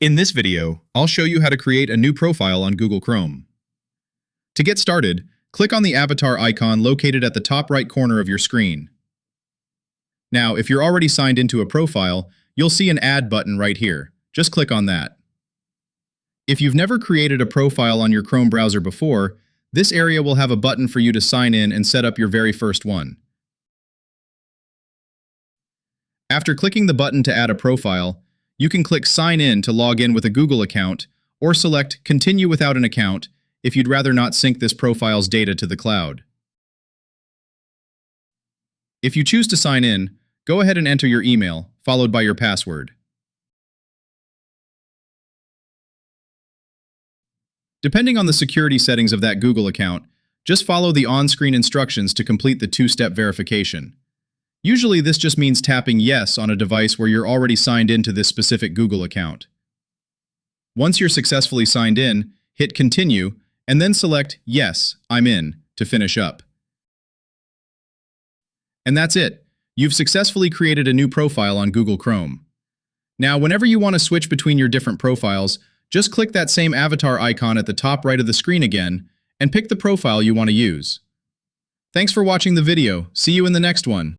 In this video, I'll show you how to create a new profile on Google Chrome. To get started, click on the avatar icon located at the top right corner of your screen. Now, if you're already signed into a profile, you'll see an Add button right here. Just click on that. If you've never created a profile on your Chrome browser before, this area will have a button for you to sign in and set up your very first one. After clicking the button to add a profile, you can click Sign In to log in with a Google account, or select Continue without an account if you'd rather not sync this profile's data to the cloud. If you choose to sign in, go ahead and enter your email, followed by your password. Depending on the security settings of that Google account, just follow the on-screen instructions to complete the two-step verification. Usually this just means tapping Yes on a device where you're already signed into this specific Google account. Once you're successfully signed in, hit Continue, and then select Yes, I'm in to finish up. And that's it. You've successfully created a new profile on Google Chrome. Now, whenever you want to switch between your different profiles, just click that same avatar icon at the top right of the screen again, and pick the profile you want to use. Thanks for watching the video. See you in the next one.